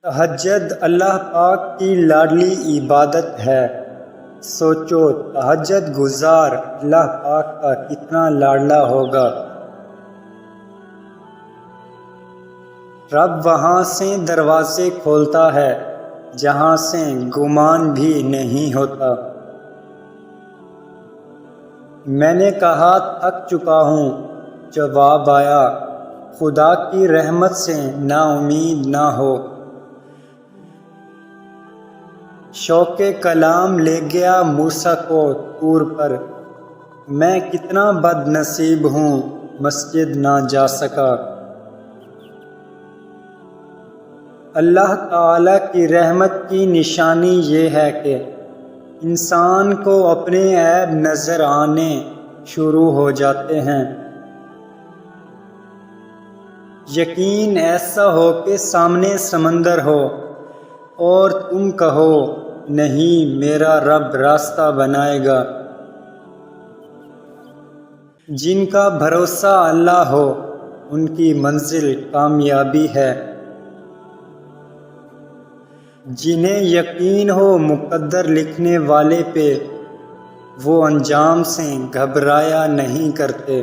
تہجد اللہ پاک کی لاڈلی عبادت ہے۔ سوچو تہجد گزار اللہ پاک کا کتنا لاڈلا ہوگا۔ رب وہاں سے دروازے کھولتا ہے جہاں سے گمان بھی نہیں ہوتا۔ میں نے کہا تھک چکا ہوں، جواب آیا خدا کی رحمت سے نا امید نہ ہو۔ شوق کلام لے گیا موسیٰ کو طور پر، میں کتنا بد نصیب ہوں مسجد نہ جا سکا۔ اللہ تعالیٰ کی رحمت کی نشانی یہ ہے کہ انسان کو اپنے عیب نظر آنے شروع ہو جاتے ہیں۔ یقین ایسا ہو کہ سامنے سمندر ہو اور تم کہو نہیں میرا رب راستہ بنائے گا۔ جن کا بھروسہ اللہ ہو ان کی منزل کامیابی ہے۔ جنہیں یقین ہو مقدر لکھنے والے پہ، وہ انجام سے گھبرایا نہیں کرتے۔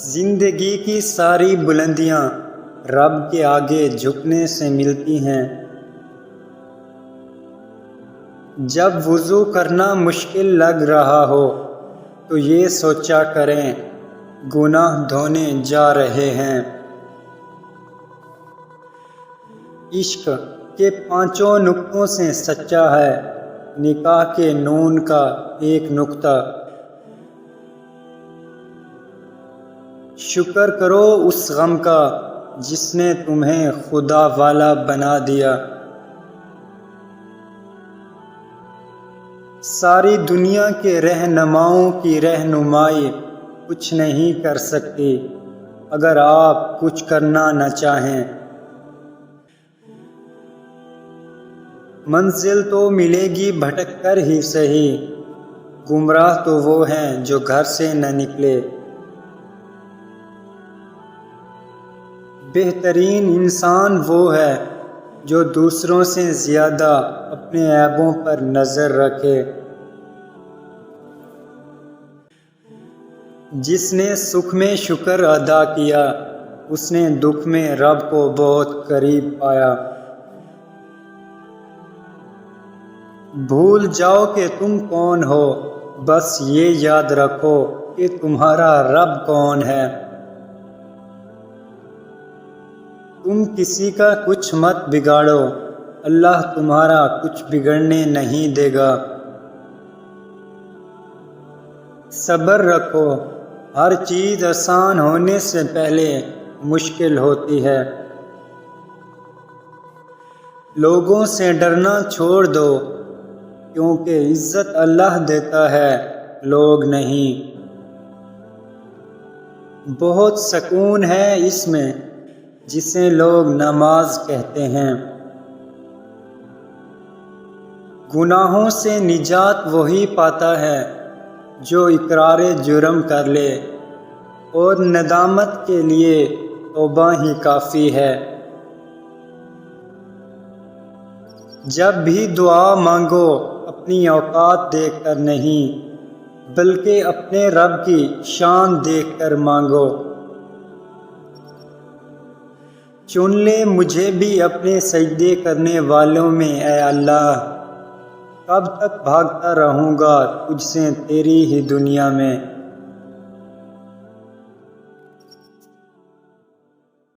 زندگی کی ساری بلندیاں رب کے آگے جھکنے سے ملتی ہیں۔ جب وضو کرنا مشکل لگ رہا ہو تو یہ سوچا کریں گناہ دھونے جا رہے ہیں۔ عشق کے 5 نقطوں سے سچا ہے نکاح کے نون کا ایک نقطہ۔ شکر کرو اس غم کا جس نے تمہیں خدا والا بنا دیا۔ ساری دنیا کے رہنماؤں کی رہنمائی کچھ نہیں کر سکتی اگر آپ کچھ کرنا نہ چاہیں۔ منزل تو ملے گی بھٹک کر ہی صحیح، گمراہ تو وہ ہیں جو گھر سے نہ نکلے۔ بہترین انسان وہ ہے جو دوسروں سے زیادہ اپنے عیبوں پر نظر رکھے۔ جس نے سکھ میں شکر ادا کیا اس نے دکھ میں رب کو بہت قریب پایا۔ بھول جاؤ کہ تم کون ہو، بس یہ یاد رکھو کہ تمہارا رب کون ہے۔ تم کسی کا کچھ مت بگاڑو، اللہ تمہارا کچھ بگڑنے نہیں دے گا۔ صبر رکھو، ہر چیز آسان ہونے سے پہلے مشکل ہوتی ہے۔ لوگوں سے ڈرنا چھوڑ دو کیونکہ عزت اللہ دیتا ہے لوگ نہیں۔ بہت سکون ہے اس میں جسے لوگ نماز کہتے ہیں۔ گناہوں سے نجات وہی پاتا ہے جو اقرار جرم کر لے، اور ندامت کے لیے توبہ ہی کافی ہے۔ جب بھی دعا مانگو اپنی اوقات دیکھ کر نہیں بلکہ اپنے رب کی شان دیکھ کر مانگو۔ چن لے مجھے بھی اپنے سجدے کرنے والوں میں اے اللہ، کب تک بھاگتا رہوں گا تجھ سے تیری ہی دنیا میں۔